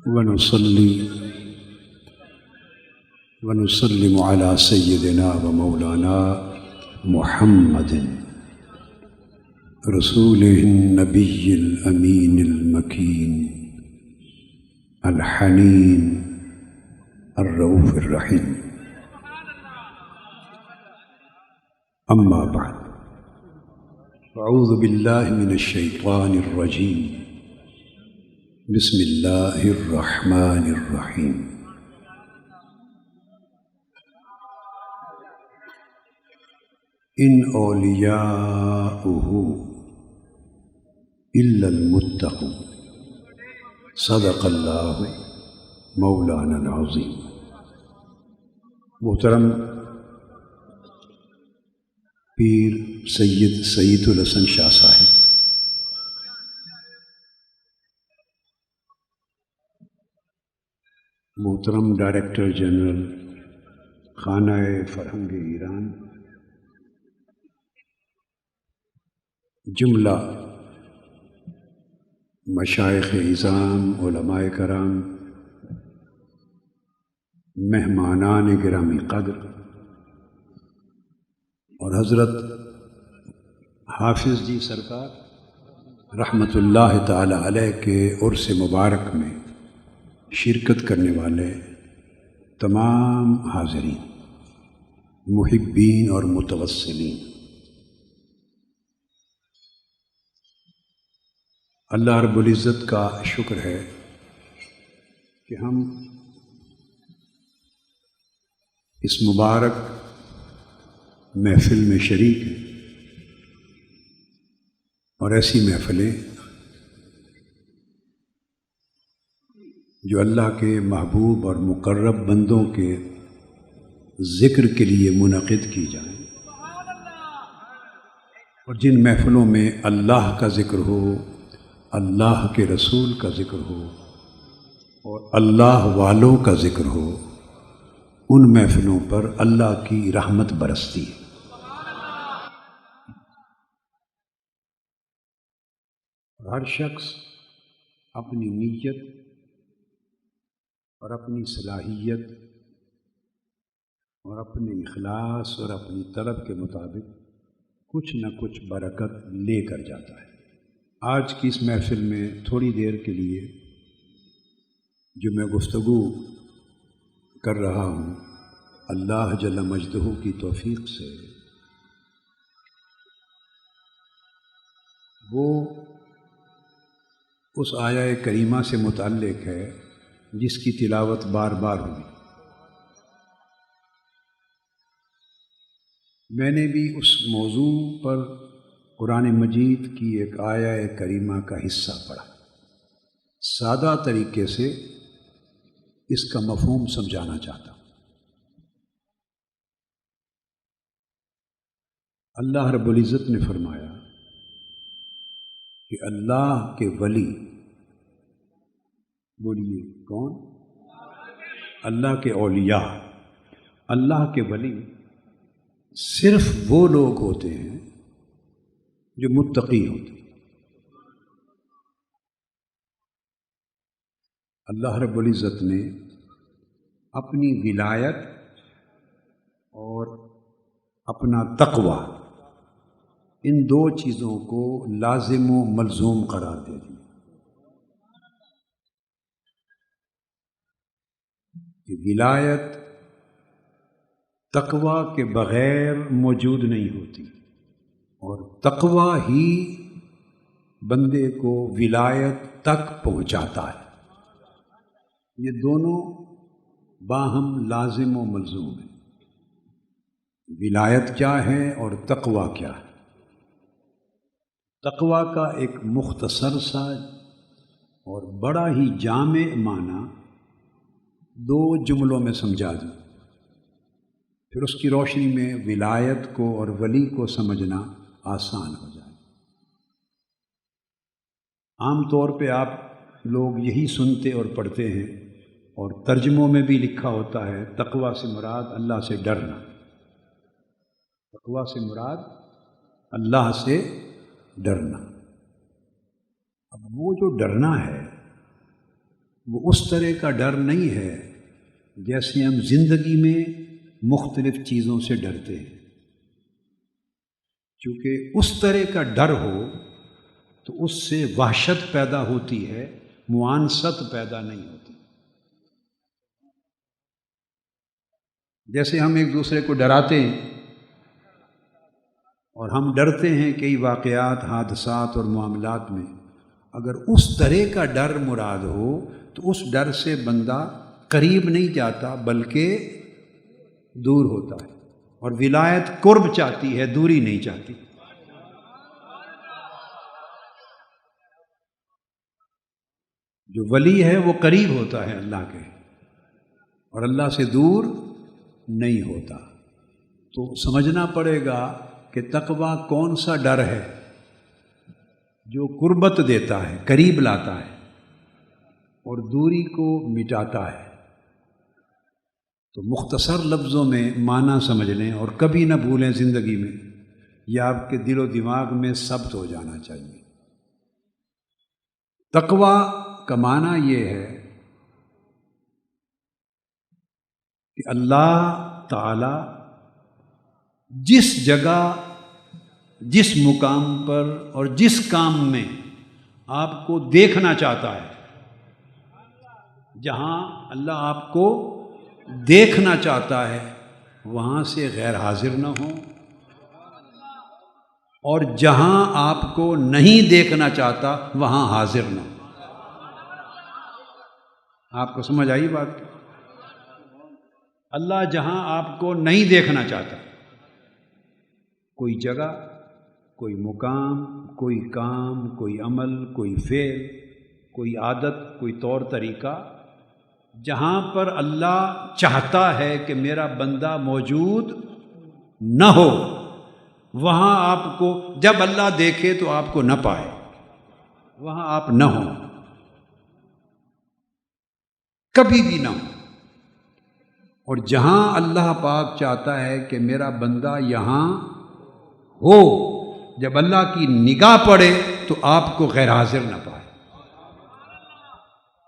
ونصلي ونسلم على سيدنا ومولانا محمد رسوله النبي الأمين المكين الحنين الرؤوف الرحيم. أما بعد، أعوذ بالله من الشيطان الرجيم. بسم الله الرحمن الرحيم. إن أولياؤه إلا المتقون. صدق الله مولانا العظيم. محترم پیر سید الحسن شاہ صاحب، محترم ڈائریکٹر جنرل خانہ فرہنگ ایران، جملہ مشائخ اعظام، علماء کرام، مہمانان گرامی قدر اور حضرت حافظ جی سرکار رحمۃ اللہ تعالی علیہ کے عرس مبارک میں شرکت کرنے والے تمام حاضرین، محبین اور متوسلین، اللہ رب العزت کا شکر ہے کہ ہم اس مبارک محفل میں شریک ہیں، اور ایسی محفلیں جو اللہ کے محبوب اور مقرب بندوں کے ذکر کے لیے منعقد کی جائیں، اور جن محفلوں میں اللہ کا ذکر ہو، اللہ کے رسول کا ذکر ہو اور اللہ والوں کا ذکر ہو، ان محفلوں پر اللہ کی رحمت برستی ہے۔ ہر شخص اپنی نیت اور اپنی صلاحیت اور اپنے اخلاص اور اپنی طلب کے مطابق کچھ نہ کچھ برکت لے کر جاتا ہے۔ آج کی اس محفل میں تھوڑی دیر کے لیے جو میں گفتگو کر رہا ہوں، اللہ جل مجدہ کی توفیق سے وہ اس آیہ کریمہ سے متعلق ہے جس کی تلاوت بار بار ہوئی۔ میں نے بھی اس موضوع پر قرآن مجید کی ایک آیہ کریمہ کا حصہ پڑھا، سادہ طریقے سے اس کا مفہوم سمجھانا چاہتا ہوں۔ اللہ رب العزت نے فرمایا کہ اللہ کے ولی، بولیے کون؟ اللہ کے اولیاء، اللہ کے ولی صرف وہ لوگ ہوتے ہیں جو متقی ہوتے ہیں۔ اللہ رب العزت نے اپنی ولایت اور اپنا تقوی، ان دو چیزوں کو لازم و ملزوم قرار دے دیا کہ ولایت تقوی کے بغیر موجود نہیں ہوتی، اور تقوی ہی بندے کو ولایت تک پہنچاتا ہے۔ یہ دونوں باہم لازم و ملزوم ہیں۔ ولایت کیا ہے اور تقوی کیا ہے؟ تقوی کا ایک مختصر سا اور بڑا ہی جامع معنی دو جملوں میں سمجھا دوں، پھر اس کی روشنی میں ولایت کو اور ولی کو سمجھنا آسان ہو جائے۔ عام طور پہ آپ لوگ یہی سنتے اور پڑھتے ہیں، اور ترجموں میں بھی لکھا ہوتا ہے تقوی سے مراد اللہ سے ڈرنا۔ تقوی سے مراد اللہ سے ڈرنا۔ اب وہ جو ڈرنا ہے وہ اس طرح کا ڈر نہیں ہے جیسے ہم زندگی میں مختلف چیزوں سے ڈرتے ہیں۔ چونکہ اس طرح کا ڈر ہو تو اس سے وحشت پیدا ہوتی ہے، موانست پیدا نہیں ہوتی۔ جیسے ہم ایک دوسرے کو ڈراتے ہیں، اور ہم ڈرتے ہیں کئی واقعات، حادثات اور معاملات میں، اگر اس طرح کا ڈر مراد ہو تو اس ڈر سے بندہ قریب نہیں جاتا بلکہ دور ہوتا ہے، اور ولایت قرب چاہتی ہے، دوری نہیں چاہتی۔ جو ولی ہے وہ قریب ہوتا ہے اللہ کے، اور اللہ سے دور نہیں ہوتا۔ تو سمجھنا پڑے گا کہ تقویٰ کون سا ڈر ہے جو قربت دیتا ہے، قریب لاتا ہے اور دوری کو مٹاتا ہے۔ تو مختصر لفظوں میں معنی سمجھ لیں اور کبھی نہ بھولیں زندگی میں، یہ آپ کے دل و دماغ میں ثبت ہو جانا چاہیے۔ تقویٰ کا معنی یہ ہے کہ اللہ تعالی جس جگہ، جس مقام پر اور جس کام میں آپ کو دیکھنا چاہتا ہے، جہاں اللہ آپ کو دیکھنا چاہتا ہے وہاں سے غیر حاضر نہ ہو، اور جہاں آپ کو نہیں دیکھنا چاہتا وہاں حاضر نہ ہو۔ آپ کو سمجھ آئی بات؟ اللہ جہاں آپ کو نہیں دیکھنا چاہتا، کوئی جگہ، کوئی مقام، کوئی کام، کوئی عمل، کوئی فعل، کوئی عادت، کوئی طور طریقہ، جہاں پر اللہ چاہتا ہے کہ میرا بندہ موجود نہ ہو، وہاں آپ کو جب اللہ دیکھے تو آپ کو نہ پائے، وہاں آپ نہ ہوں، کبھی بھی نہ ہوں۔ اور جہاں اللہ پاک چاہتا ہے کہ میرا بندہ یہاں ہو، جب اللہ کی نگاہ پڑے تو آپ کو غیر حاضر نہ پائے،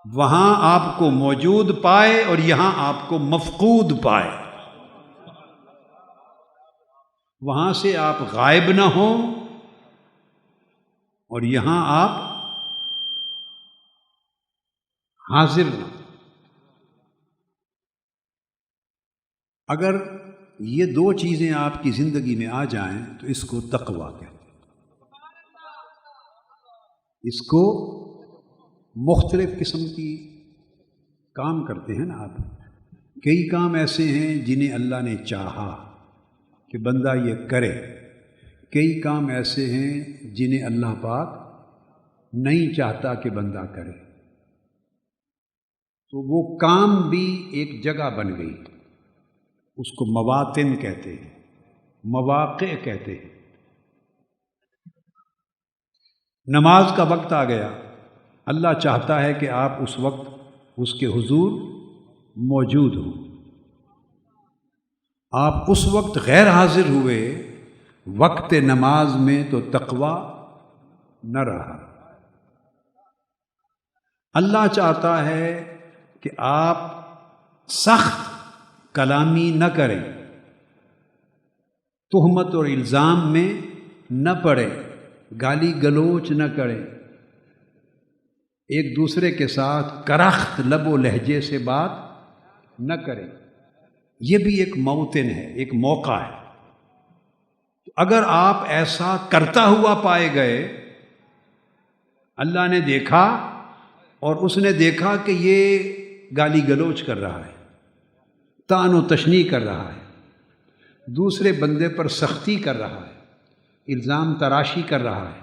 وہاں آپ کو موجود پائے اور یہاں آپ کو مفقود پائے، وہاں سے آپ غائب نہ ہوں اور یہاں آپ حاضر نہ ہوں۔ اگر یہ دو چیزیں آپ کی زندگی میں آ جائیں تو اس کو تقویٰ کہتے ہیں۔ اس کو مختلف قسم کی کام کرتے ہیں نا آپ، کئی کام ایسے ہیں جنہیں اللہ نے چاہا کہ بندہ یہ کرے، کئی کام ایسے ہیں جنہیں اللہ پاک نہیں چاہتا کہ بندہ کرے، تو وہ کام بھی ایک جگہ بن گئی، اس کو مواطن کہتے ہیں، مواقع کہتے ہیں۔ نماز کا وقت آ گیا، اللہ چاہتا ہے کہ آپ اس وقت اس کے حضور موجود ہوں، آپ اس وقت غیر حاضر ہوئے وقت نماز میں تو تقویٰ نہ رہا۔ اللہ چاہتا ہے کہ آپ سخت کلامی نہ کریں، تہمت اور الزام میں نہ پڑیں، گالی گلوچ نہ کریں، ایک دوسرے کے ساتھ کرخت لب و لہجے سے بات نہ کریں۔ یہ بھی ایک موطن ہے، ایک موقع ہے۔ اگر آپ ایسا کرتا ہوا پائے گئے، اللہ نے دیکھا اور اس نے دیکھا کہ یہ گالی گلوچ کر رہا ہے، طعن و تشنیع کر رہا ہے، دوسرے بندے پر سختی کر رہا ہے، الزام تراشی کر رہا ہے،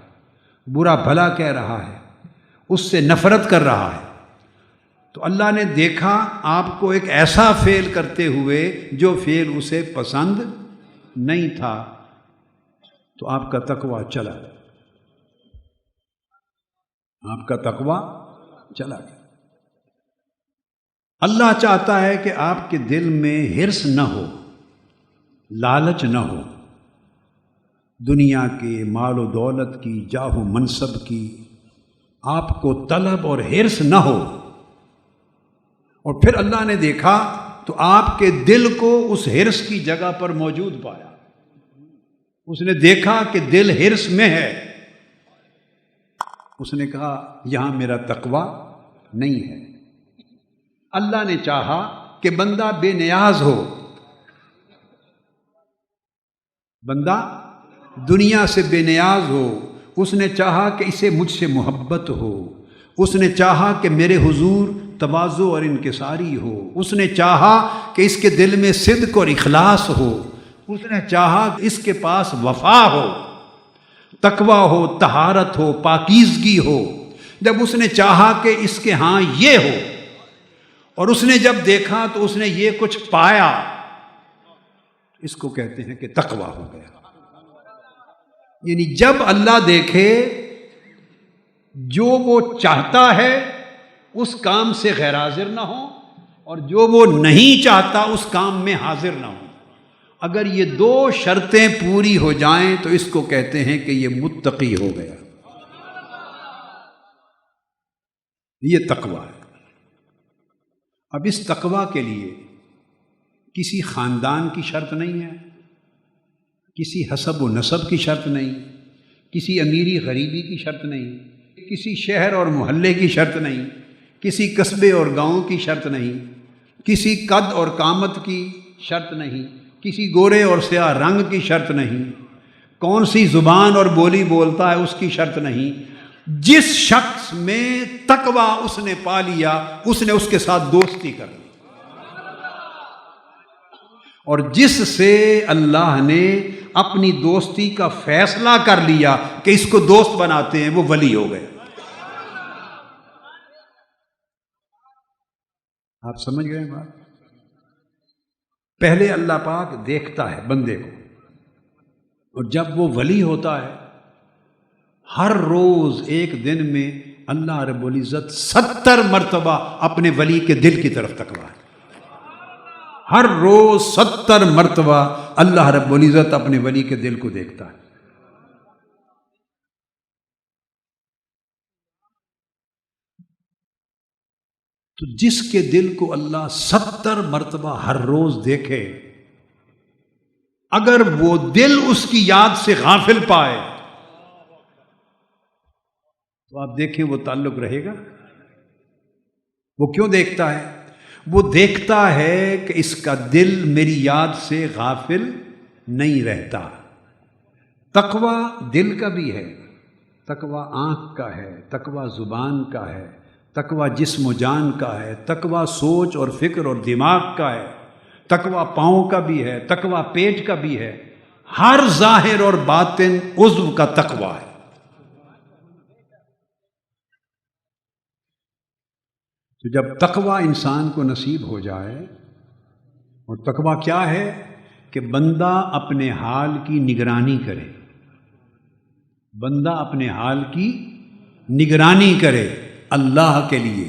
برا بھلا کہہ رہا ہے، اس سے نفرت کر رہا ہے، تو اللہ نے دیکھا آپ کو ایک ایسا فعل کرتے ہوئے جو فعل اسے پسند نہیں تھا، تو آپ کا تقویٰ چلا گیا، آپ کا تقویٰ چلا گیا۔ اللہ چاہتا ہے کہ آپ کے دل میں حرص نہ ہو، لالچ نہ ہو، دنیا کے، مال و دولت کی، جاہ و منصب کی آپ کو طلب اور حرص نہ ہو، اور پھر اللہ نے دیکھا تو آپ کے دل کو اس حرص کی جگہ پر موجود پایا. اس نے دیکھا کہ دل حرص میں ہے. اس نے کہا یہاں میرا تقوی نہیں ہے. اللہ نے چاہا کہ بندہ بے نیاز ہو، بندہ دنیا سے بے نیاز ہو. اس نے چاہا کہ اسے مجھ سے محبت ہو. اس نے چاہا کہ میرے حضور تواضع اور انکساری ہو. اس نے چاہا کہ اس کے دل میں صدق اور اخلاص ہو. اس نے چاہا کہ اس کے پاس وفا ہو، تقوی ہو، طہارت ہو، پاکیزگی ہو. جب اس نے چاہا کہ اس کے ہاں یہ ہو، اور اس نے جب دیکھا تو اس نے یہ کچھ پایا، اس کو کہتے ہیں کہ تقوی ہو گیا. یعنی جب اللہ دیکھے جو وہ چاہتا ہے اس کام سے غیر حاضر نہ ہو، اور جو وہ نہیں چاہتا اس کام میں حاضر نہ ہو. اگر یہ دو شرطیں پوری ہو جائیں تو اس کو کہتے ہیں کہ یہ متقی ہو گیا. یہ تقوی ہے. اب اس تقوی کے لیے کسی خاندان کی شرط نہیں ہے، کسی حسب و نسب کی شرط نہیں، کسی امیری غریبی کی شرط نہیں، کسی شہر اور محلے کی شرط نہیں، کسی قصبے اور گاؤں کی شرط نہیں، کسی قد اور قامت کی شرط نہیں، کسی گورے اور سیاہ رنگ کی شرط نہیں، کون سی زبان اور بولی بولتا ہے اس کی شرط نہیں. جس شخص میں تقوی اس نے پا لیا اس نے اس کے ساتھ دوستی کر لی. اور جس سے اللہ نے اپنی دوستی کا فیصلہ کر لیا کہ اس کو دوست بناتے ہیں، وہ ولی ہو گئے. آپ سمجھ گئے بات؟ پہلے اللہ پاک دیکھتا ہے بندے کو، اور جب وہ ولی ہوتا ہے ہر روز ایک دن میں اللہ رب العزت 70 مرتبہ اپنے ولی کے دل کی طرف تکوا ہے. ہر روز 70 مرتبہ اللہ رب العزت اپنے ولی کے دل کو دیکھتا ہے. تو جس کے دل کو اللہ 70 مرتبہ ہر روز دیکھے، اگر وہ دل اس کی یاد سے غافل پائے تو آپ دیکھیں وہ تعلق رہے گا. وہ کیوں دیکھتا ہے؟ وہ دیکھتا ہے کہ اس کا دل میری یاد سے غافل نہیں رہتا. تقوی دل کا بھی ہے، تقوی آنکھ کا ہے، تقوی زبان کا ہے، تقوی جسم و جان کا ہے، تقوی سوچ اور فکر اور دماغ کا ہے، تقوی پاؤں کا بھی ہے، تقوی پیٹ کا بھی ہے. ہر ظاہر اور باطن عضو کا تقوی ہے. تو جب تقوی انسان کو نصیب ہو جائے، اور تقوی کیا ہے کہ بندہ اپنے حال کی نگرانی کرے، بندہ اپنے حال کی نگرانی کرے اللہ کے لیے،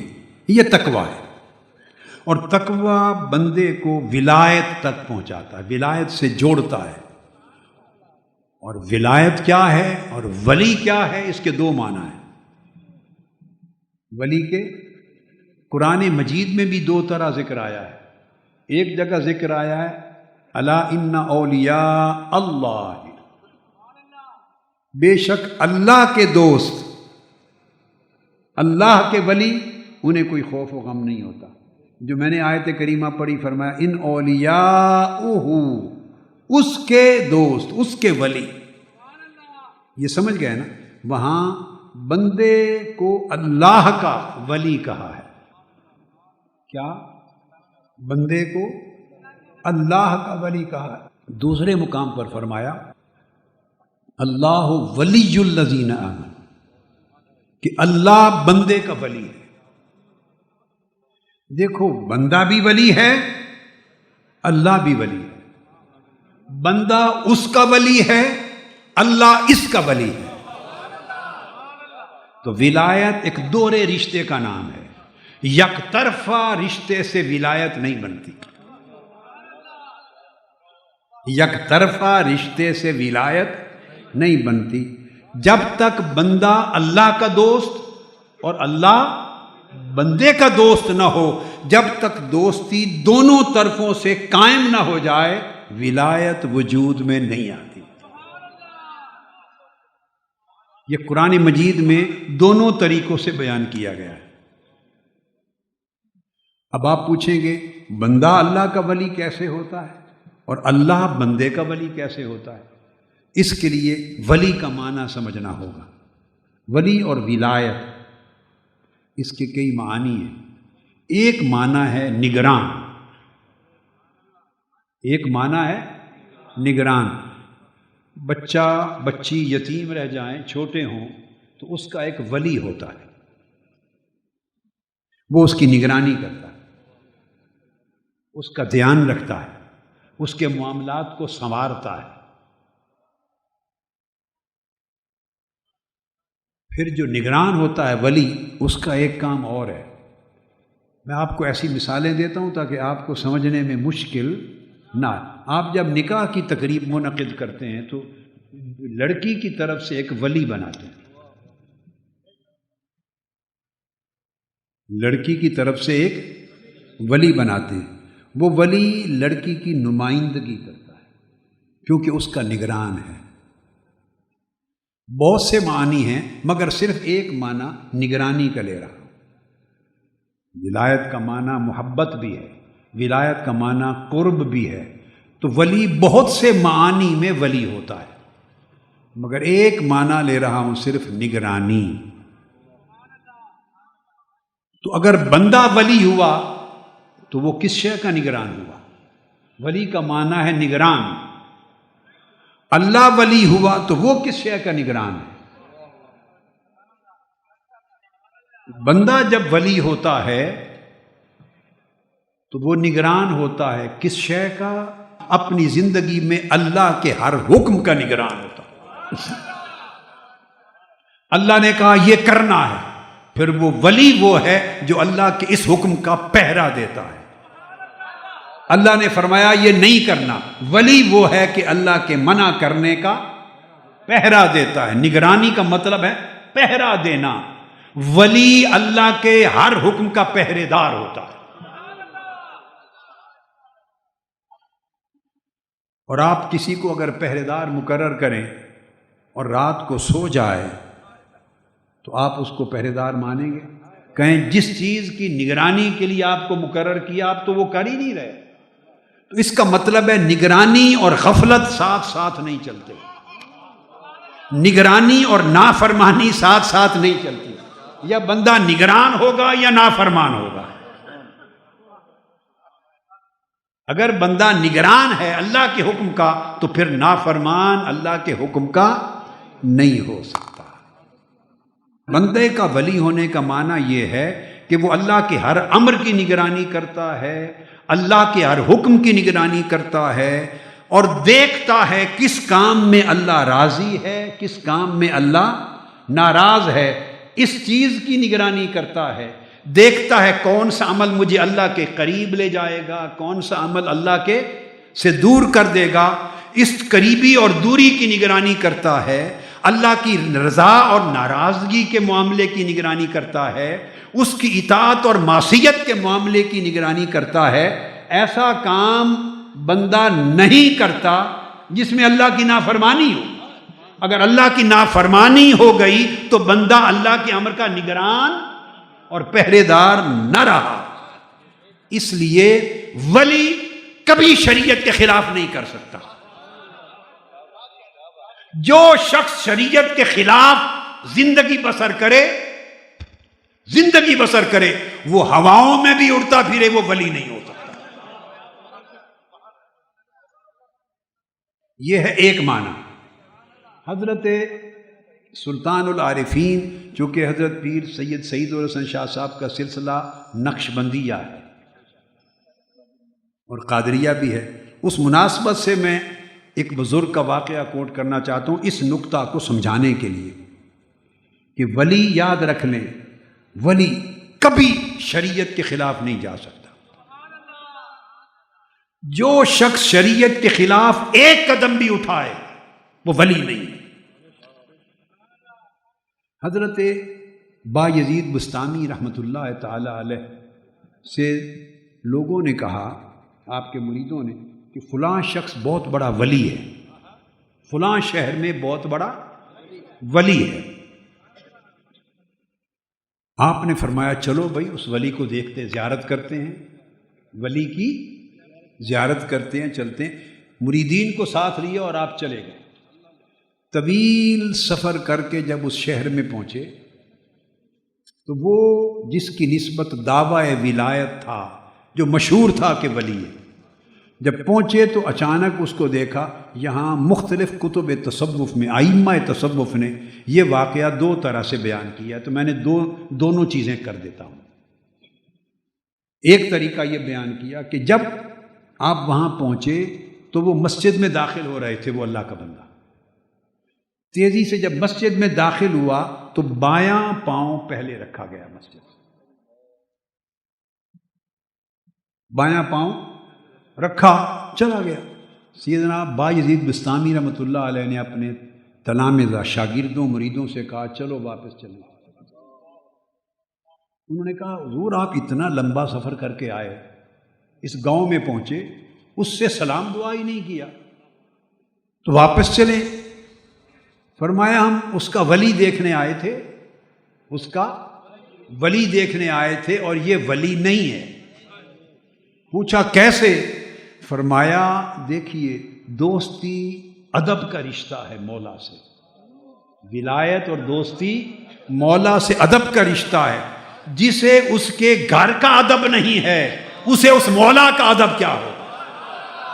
یہ تقوی ہے. اور تقوی بندے کو ولایت تک پہنچاتا ہے، ولایت سے جوڑتا ہے. اور ولایت کیا ہے اور ولی کیا ہے، اس کے دو معنی ہیں. ولی کے قرآن مجید میں بھی دو طرح ذکر آیا ہے. ایک جگہ ذکر آیا ہے الا ان اولیاء اللہ، بے شک اللہ کے دوست، اللہ کے ولی، انہیں کوئی خوف و غم نہیں ہوتا. جو میں نے آیت کریمہ پڑھی، فرمایا ان اولیاءہ، اس کے دوست، اس کے ولی. یہ سمجھ گئے نا؟ وہاں بندے کو اللہ کا ولی کہا ہے. کیا؟ بندے کو اللہ کا ولی کہا ہے. دوسرے مقام پر فرمایا اللہ ولی الذین آمنوا، کہ اللہ بندے کا ولی ہے. دیکھو بندہ بھی ولی ہے، اللہ بھی ولی ہے. بندہ اس کا ولی ہے، اللہ اس کا ولی ہے. تو ولایت ایک دوہرے رشتے کا نام ہے. یک طرفہ رشتے سے ولایت نہیں بنتی. یک طرفہ رشتے سے ولایت نہیں بنتی. جب تک بندہ اللہ کا دوست اور اللہ بندے کا دوست نہ ہو، جب تک دوستی دونوں طرفوں سے قائم نہ ہو جائے ولایت وجود میں نہیں آتی۔ یہ قرآن مجید میں دونوں طریقوں سے بیان کیا گیا ہے۔ اب آپ پوچھیں گے بندہ اللہ کا ولی کیسے ہوتا ہے اور اللہ بندے کا ولی کیسے ہوتا ہے؟ اس کے لیے ولی کا معنی سمجھنا ہوگا۔ ولی اور ولایت اس کے کئی معنی ہیں۔ ایک معنی ہے نگران، ایک معنی ہے نگران۔ بچہ بچی یتیم رہ جائیں، چھوٹے ہوں، تو اس کا ایک ولی ہوتا ہے، وہ اس کی نگرانی کرتا ہے، اس کا دھیان رکھتا ہے، اس کے معاملات کو سنوارتا ہے۔ پھر جو نگران ہوتا ہے ولی، اس کا ایک کام اور ہے۔ میں آپ کو ایسی مثالیں دیتا ہوں تاکہ آپ کو سمجھنے میں مشکل نہ۔ آپ جب نکاح کی تقریب منعقد کرتے ہیں تو لڑکی کی طرف سے ایک ولی بناتے ہیں، لڑکی کی طرف سے ایک ولی بناتے ہیں۔ وہ ولی لڑکی کی نمائندگی کرتا ہے کیونکہ اس کا نگران ہے۔ بہت سے معنی ہیں مگر صرف ایک معنی نگرانی کا لے رہا ہوں۔ ولایت کا معنی محبت بھی ہے، ولایت کا معنی قرب بھی ہے، تو ولی بہت سے معانی میں ولی ہوتا ہے، مگر ایک معنی لے رہا ہوں صرف نگرانی۔ تو اگر بندہ ولی ہوا تو وہ کس شے کا نگران ہوا؟ ولی کا معنی ہے نگران۔ اللہ ولی ہوا تو وہ کس شے کا نگران ہے؟ بندہ جب ولی ہوتا ہے تو وہ نگران ہوتا ہے کس شے کا؟ اپنی زندگی میں اللہ کے ہر حکم کا نگران ہوتا ہے۔ اللہ نے کہا یہ کرنا ہے، پھر وہ ولی وہ ہے جو اللہ کے اس حکم کا پہرا دیتا ہے۔ اللہ نے فرمایا یہ نہیں کرنا، ولی وہ ہے کہ اللہ کے منع کرنے کا پہرا دیتا ہے۔ نگرانی کا مطلب ہے پہرا دینا۔ ولی اللہ کے ہر حکم کا پہرے دار ہوتا ہے۔ اور آپ کسی کو اگر پہرے دار مقرر کریں اور رات کو سو جائے تو آپ اس کو پہرے دار مانیں گے؟ کہیں جس چیز کی نگرانی کے لیے آپ کو مقرر کیا آپ تو وہ کر ہی نہیں رہے، تو اس کا مطلب ہے نگرانی اور غفلت ساتھ ساتھ نہیں چلتے، نگرانی اور نافرمانی ساتھ ساتھ نہیں چلتی۔ یا بندہ نگران ہوگا یا نافرمان ہوگا۔ اگر بندہ نگران ہے اللہ کے حکم کا تو پھر نافرمان اللہ کے حکم کا نہیں ہو سکتا۔ بندے کا ولی ہونے کا معنی یہ ہے کہ وہ اللہ کے ہر امر کی نگرانی کرتا ہے، اللہ کے ہر حکم کی نگرانی کرتا ہے، اور دیکھتا ہے کس کام میں اللہ راضی ہے، کس کام میں اللہ ناراض ہے، اس چیز کی نگرانی کرتا ہے۔ دیکھتا ہے کون سا عمل مجھے اللہ کے قریب لے جائے گا، کون سا عمل اللہ کے سے دور کر دے گا، اس قریبی اور دوری کی نگرانی کرتا ہے، اللہ کی رضا اور ناراضگی کے معاملے کی نگرانی کرتا ہے، اس کی اطاعت اور معصیت کے معاملے کی نگرانی کرتا ہے۔ ایسا کام بندہ نہیں کرتا جس میں اللہ کی نافرمانی ہو۔ اگر اللہ کی نافرمانی ہو گئی تو بندہ اللہ کے امر کا نگران اور پہرے دار نہ رہا۔ اس لیے ولی کبھی شریعت کے خلاف نہیں کر سکتا۔ جو شخص شریعت کے خلاف زندگی بسر کرے وہ ہواؤں میں بھی اڑتا پھرے، وہ ولی نہیں ہو سکتا۔ یہ ہے ایک معنی۔ حضرت سلطان العارفین، چونکہ حضرت پیر سید سعید الحسن شاہ صاحب کا سلسلہ نقش بندیہ ہے اور قادریہ بھی ہے، اس مناسبت سے میں ایک بزرگ کا واقعہ کوٹ کرنا چاہتا ہوں اس نقطہ کو سمجھانے کے لیے کہ ولی، یاد رکھ لیں، ولی کبھی شریعت کے خلاف نہیں جا سکتا۔ جو شخص شریعت کے خلاف ایک قدم بھی اٹھائے وہ ولی نہیں۔ حضرت بایزید بستامی رحمۃ اللہ تعالی علیہ سے لوگوں نے کہا، آپ کے مریدوں نے، کہ فلاں شخص بہت بڑا ولی ہے، فلاں شہر میں بہت بڑا ولی ہے۔ آپ نے فرمایا چلو بھائی اس ولی کو دیکھتے ہیں، زیارت کرتے ہیں، ولی کی زیارت کرتے ہیں، چلتے ہیں۔ مریدین کو ساتھ لیا اور آپ چلے گئے۔ طویل سفر کر کے جب اس شہر میں پہنچے تو وہ جس کی نسبت دعویٰ ولایت تھا، جو مشہور تھا کہ ولی ہے، جب پہنچے تو اچانک اس کو دیکھا یہاں مختلف کتب تصوف میں، ائمہ تصوف نے یہ واقعہ دو طرح سے بیان کیا، تو میں نے دونوں چیزیں کر دیتا ہوں۔ ایک طریقہ یہ بیان کیا کہ جب آپ وہاں پہنچے تو وہ مسجد میں داخل ہو رہے تھے، وہ اللہ کا بندہ تیزی سے جب مسجد میں داخل ہوا تو بایاں پاؤں پہلے رکھا گیا، مسجد بایاں پاؤں رکھا، چلا گیا۔ سیدنا بایزید بستامی رحمۃ اللہ علیہ نے اپنے تلامذہ شاگردوں مریدوں سے کہا چلو واپس چلیں۔ انہوں نے کہا حضور آپ اتنا لمبا سفر کر کے آئے، اس گاؤں میں پہنچے، اس سے سلام دعا ہی نہیں کیا، تو واپس چلیں۔ فرمایا ہم اس کا ولی دیکھنے آئے تھے، اس کا ولی دیکھنے آئے تھے اور یہ ولی نہیں ہے۔ پوچھا کیسے؟ فرمایا دیکھیے دوستی ادب کا رشتہ ہے مولا سے، ولایت اور دوستی مولا سے ادب کا رشتہ ہے، جسے اس کے گھر کا ادب نہیں ہے اسے اس مولا کا ادب کیا ہوگا،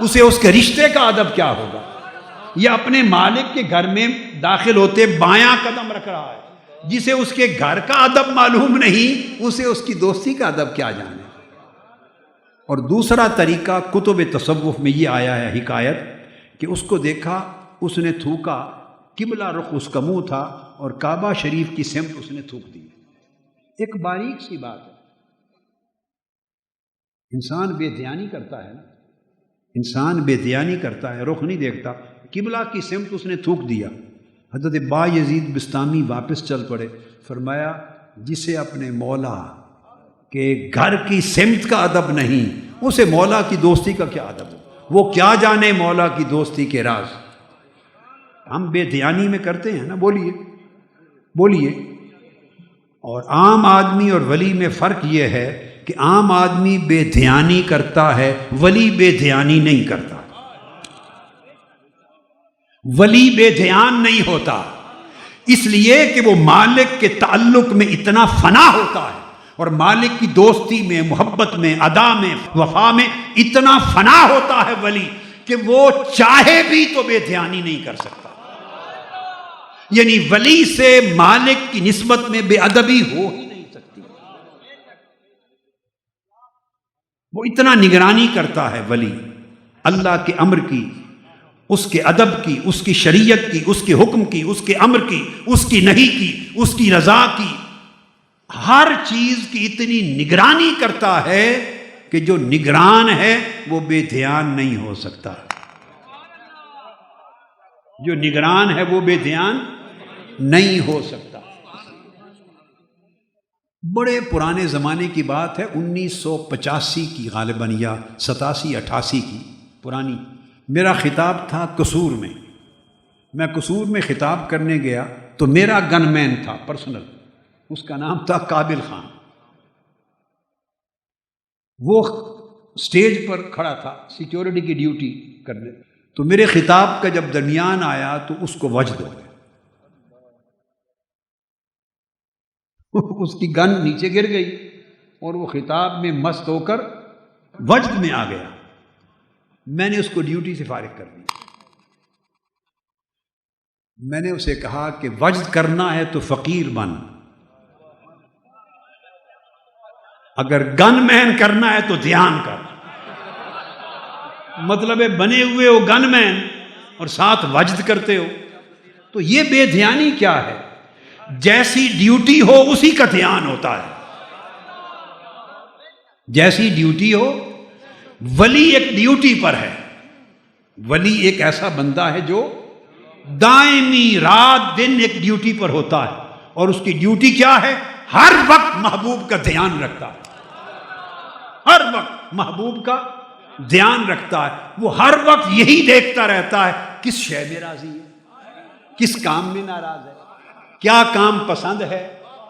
اسے اس کے رشتے کا ادب کیا ہوگا۔ یہ اپنے مالک کے گھر میں داخل ہوتے بایاں قدم رکھ رہا ہے، جسے اس کے گھر کا ادب معلوم نہیں اسے اس کی دوستی کا ادب کیا جانے۔ اور دوسرا طریقہ کتب تصوف میں یہ آیا ہے حکایت کہ اس کو دیکھا، اس نے تھوکا، قبلہ رخ اس کا منہ تھا اور کعبہ شریف کی سمت اس نے تھوک دی۔ ایک باریک سی بات ہے، انسان بے دھیانی کرتا ہے نا، انسان بے دھیانی کرتا ہے، رخ نہیں دیکھتا، قبلہ کی سمت اس نے تھوک دیا۔ حضرت بایزید بستامی واپس چل پڑے، فرمایا جسے اپنے مولا کہ گھر کی سمت کا ادب نہیں اسے مولا کی دوستی کا کیا ادب ہو، وہ کیا جانے مولا کی دوستی کے راز۔ ہم بے دھیانی میں کرتے ہیں نا، بولیے۔ اور عام آدمی اور ولی میں فرق یہ ہے کہ عام آدمی بے دھیانی کرتا ہے، ولی بے دھیانی نہیں کرتا۔ ولی بے دھیان نہیں ہوتا اس لیے کہ وہ مالک کے تعلق میں اتنا فنا ہوتا ہے، اور مالک کی دوستی میں، محبت میں، ادا میں، وفا میں اتنا فنا ہوتا ہے ولی کہ وہ چاہے بھی تو بے دھیانی نہیں کر سکتا۔ یعنی ولی سے مالک کی نسبت میں بے ادبی ہو ہی نہیں سکتی، وہ اتنا نگرانی کرتا ہے ولی اللہ کے امر کی، اس کے ادب کی، اس کی شریعت کی، اس کے حکم کی، اس کے امر کی، اس کی نہی کی، اس کی رضا کی، ہر چیز کی اتنی نگرانی کرتا ہے کہ جو نگران ہے وہ بے دھیان نہیں ہو سکتا، جو نگران ہے وہ بے دھیان نہیں ہو سکتا۔ بڑے پرانے زمانے کی بات ہے، 1985 کی غالباً یا 87-88 کی پرانی، میرا خطاب تھا قصور میں۔ میں قصور میں خطاب کرنے گیا تو میرا گن مین تھا پرسنل، اس کا نام تھا قابل خان۔ وہ سٹیج پر کھڑا تھا سیکیورٹی کی ڈیوٹی کرنے، تو میرے خطاب کا جب درمیان آیا تو اس کو وجد ہو گیا، اس کی گن نیچے گر گئی اور وہ خطاب میں مست ہو کر وجد میں آ گیا۔ میں نے اس کو ڈیوٹی سے فارغ کر دی۔ میں نے اسے کہا کہ وجد کرنا ہے تو فقیر بن، اگر گن مین کرنا ہے تو دھیان کر۔ مطلب ہے بنے ہوئے ہو گن مین اور ساتھ وجد کرتے ہو، تو یہ بے دھیانی کیا ہے؟ جیسی ڈیوٹی ہو اسی کا دھیان ہوتا ہے، جیسی ڈیوٹی ہو۔ ولی ایک ڈیوٹی پر ہے، ولی ایک ایسا بندہ ہے جو دائمی رات دن ایک ڈیوٹی پر ہوتا ہے، اور اس کی ڈیوٹی کیا ہے؟ ہر وقت محبوب کا دھیان رکھتا ہے، ہر وقت محبوب کا دھیان رکھتا ہے، وہ ہر وقت یہی دیکھتا رہتا ہے کس شے میں راضی ہے، کس کام میں ناراض ہے، کیا کام پسند ہے،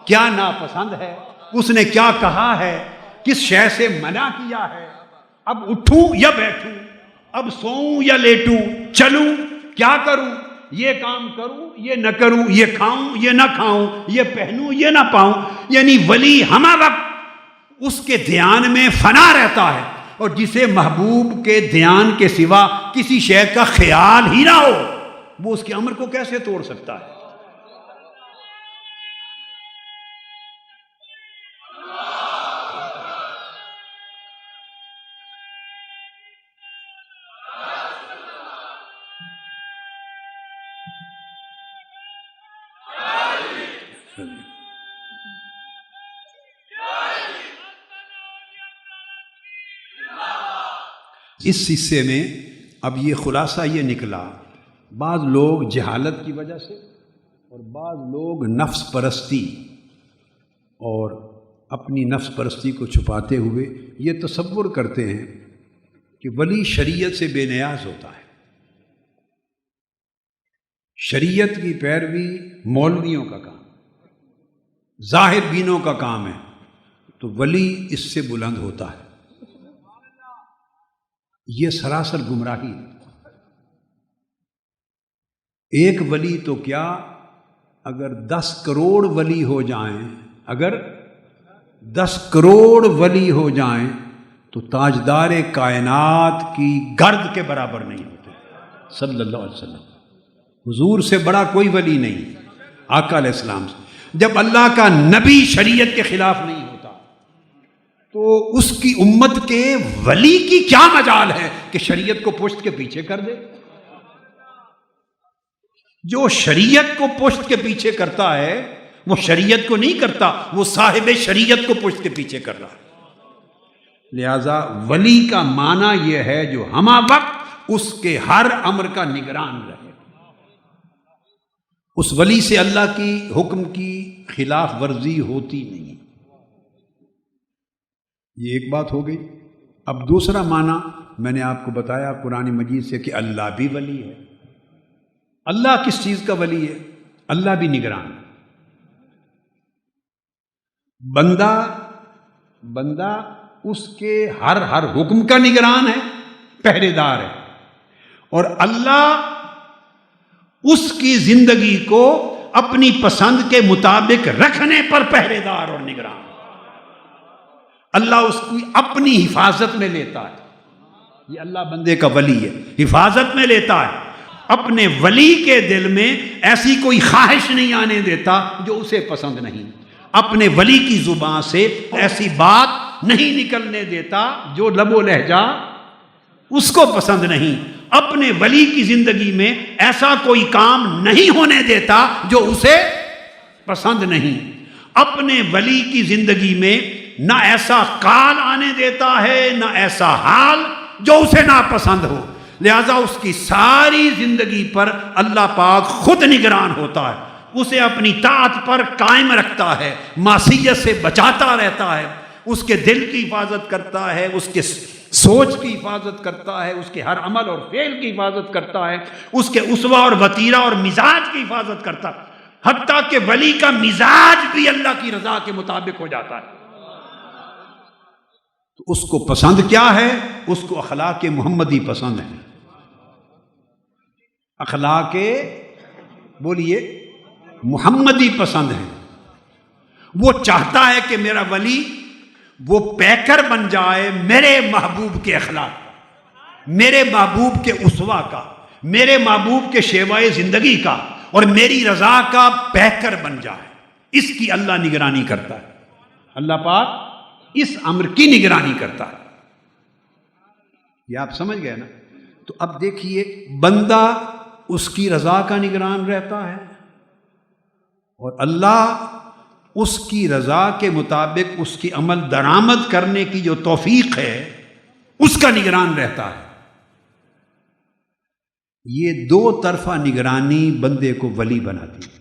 کیا ناپسند ہے، اس نے کیا کہا ہے، کس شے سے منع کیا ہے، اب اٹھوں یا بیٹھوں، اب سوؤں یا لیٹوں، چلوں کیا کروں، یہ کام کروں یہ نہ کروں، یہ کھاؤں یہ نہ کھاؤں، یہ پہنوں یہ نہ پاؤں۔ یعنی ولی ہمہ وقت اس کے دھیان میں فنا رہتا ہے، اور جسے محبوب کے دھیان کے سوا کسی شے کا خیال ہی نہ ہو، وہ اس کے امر کو کیسے توڑ سکتا ہے؟ اس حصے میں اب یہ خلاصہ یہ نکلا، بعض لوگ جہالت کی وجہ سے اور بعض لوگ نفس پرستی اور اپنی نفس پرستی کو چھپاتے ہوئے یہ تصور کرتے ہیں کہ ولی شریعت سے بے نیاز ہوتا ہے، شریعت کی پیروی مولویوں کا کام، ظاہر بینوں کا کام ہے، تو ولی اس سے بلند ہوتا ہے۔ یہ سراسر گمراہی ہے۔ ایک ولی تو کیا، اگر 10 کروڑ ولی ہو جائیں، اگر 10 کروڑ ولی ہو جائیں تو تاجدار کائنات کی گرد کے برابر نہیں ہوتے صلی اللہ علیہ وسلم۔ حضور سے بڑا کوئی ولی نہیں، آقا علیہ السلام سے۔ جب اللہ کا نبی شریعت کے خلاف نہیں ہوتا تو اس کی امت کے ولی کی کیا مجال ہے کہ شریعت کو پشت کے پیچھے کر دے؟ جو شریعت کو پشت کے پیچھے کرتا ہے وہ شریعت کو نہیں کرتا، وہ صاحب شریعت کو پشت کے پیچھے کر رہا ہے۔ لہذا ولی کا معنی یہ ہے جو ہمہ وقت اس کے ہر امر کا نگران رہے، اس ولی سے اللہ کی حکم کی خلاف ورزی ہوتی نہیں۔ یہ ایک بات ہو گئی۔ اب دوسرا معنی میں نے آپ کو بتایا قرآن مجید سے کہ اللہ بھی ولی ہے۔ اللہ کس چیز کا ولی ہے؟ اللہ بھی نگران ہے۔ بندہ اس کے ہر حکم کا نگران ہے، پہرے دار ہے، اور اللہ اس کی زندگی کو اپنی پسند کے مطابق رکھنے پر پہرے دار اور نگران ہے۔ اللہ اس کی اپنی حفاظت میں لیتا ہے، یہ اللہ بندے کا ولی ہے، حفاظت میں لیتا ہے، اپنے ولی کے دل میں ایسی کوئی خواہش نہیں آنے دیتا جو اسے پسند نہیں، اپنے ولی کی زبان سے ایسی بات نہیں نکلنے دیتا جو لب و لہجہ اس کو پسند نہیں، اپنے ولی کی زندگی میں ایسا کوئی کام نہیں ہونے دیتا جو اسے پسند نہیں، اپنے ولی کی زندگی میں نہ ایسا قال آنے دیتا ہے نہ ایسا حال جو اسے ناپسند ہو۔ لہذا اس کی ساری زندگی پر اللہ پاک خود نگران ہوتا ہے، اسے اپنی طاعت پر قائم رکھتا ہے، معصیت سے بچاتا رہتا ہے، اس کے دل کی حفاظت کرتا ہے، اس کے سوچ کی حفاظت کرتا ہے، اس کے ہر عمل اور فعل کی حفاظت کرتا ہے، اس کے اسوہ اور وتیرہ اور مزاج کی حفاظت کرتا ہے، حتیٰ کہ ولی کا مزاج بھی اللہ کی رضا کے مطابق ہو جاتا ہے۔ تو اس کو پسند کیا ہے؟ اس کو اخلاق محمدی پسند ہے، اخلاق بولیے محمدی پسند ہے۔ وہ چاہتا ہے کہ میرا ولی وہ پیکر بن جائے میرے محبوب کے اخلاق کا، میرے محبوب کے اسوہ کا، میرے محبوب کے شیوائے زندگی کا، اور میری رضا کا پیکر بن جائے۔ اس کی اللہ نگرانی کرتا ہے، اللہ پاک اس امر کی نگرانی کرتا ہے۔ یہ آپ سمجھ گئے نا؟ تو اب دیکھیے، بندہ اس کی رضا کا نگران رہتا ہے اور اللہ اس کی رضا کے مطابق اس کی عمل درآمد کرنے کی جو توفیق ہے اس کا نگران رہتا ہے۔ یہ دو طرفہ نگرانی بندے کو ولی بناتی ہے۔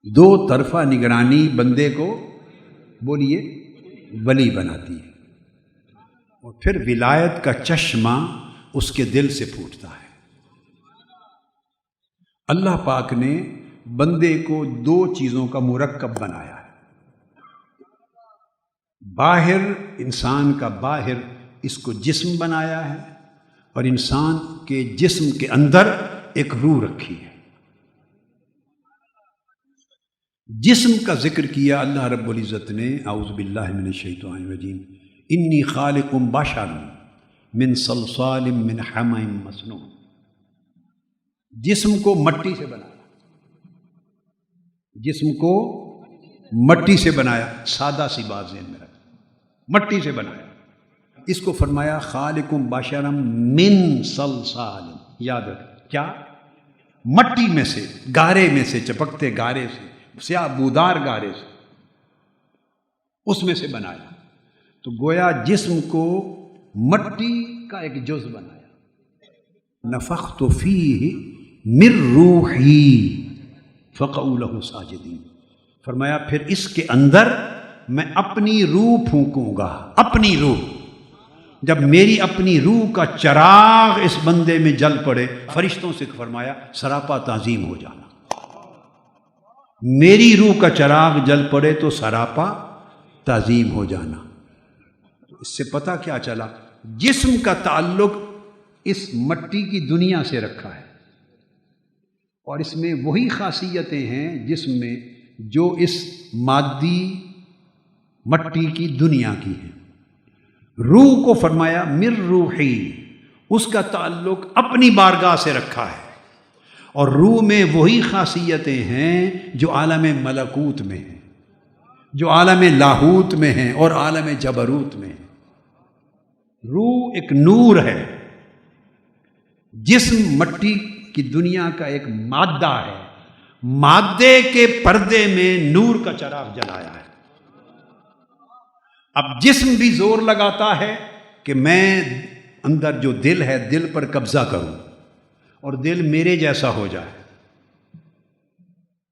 دو طرفہ نگرانی بندے کو بولیے ولی بناتی ہے، اور پھر ولایت کا چشمہ اس کے دل سے پھوٹتا ہے۔ اللہ پاک نے بندے کو دو چیزوں کا مرکب بنایا ہے۔ باہر، انسان کا باہر، اس کو جسم بنایا ہے، اور انسان کے جسم کے اندر ایک روح رکھی ہے۔ جسم کا ذکر کیا اللہ رب العزت نے، اعوذ باللہ من الشیطان الرجیم، انی خالق بشرا من صلصال من حمأ مسنون۔ جسم کو مٹی سے بنایا، جسم کو مٹی سے بنایا، سادہ سی بات ذہن میں رکھ، مٹی سے بنایا۔ اس کو فرمایا خالق بشرا من صلصال، یاد رکھ، کیا؟ مٹی میں سے، گارے میں سے، چپکتے گارے سے، سیاہ بودار گارے سے، اس میں سے بنایا۔ تو گویا جسم کو مٹی کا ایک جز بنایا۔ نفخت فیہ من روحی فقعوا لہ ساجدین، فرمایا پھر اس کے اندر میں اپنی روح پھونکوں گا، اپنی روح۔ جب میری اپنی روح کا چراغ اس بندے میں جل پڑے، فرشتوں سے فرمایا سراپا تعظیم ہو جانا۔ میری روح کا چراغ جل پڑے تو سراپا تعظیم ہو جانا۔ اس سے پتہ کیا چلا؟ جسم کا تعلق اس مٹی کی دنیا سے رکھا ہے، اور اس میں وہی خاصیتیں ہیں جسم میں جو اس مادی مٹی کی دنیا کی ہیں۔ روح کو فرمایا من روحی، اس کا تعلق اپنی بارگاہ سے رکھا ہے، اور روح میں وہی خاصیتیں ہیں جو عالم ملکوت میں ہیں، جو عالم لاہوت میں ہیں اور عالم جبروت میں ہیں۔ روح ایک نور ہے، جسم مٹی کی دنیا کا ایک مادہ ہے، مادے کے پردے میں نور کا چراغ جلایا ہے۔ اب جسم بھی زور لگاتا ہے کہ میں اندر جو دل ہے، دل پر قبضہ کروں اور دل میرے جیسا ہو جائے۔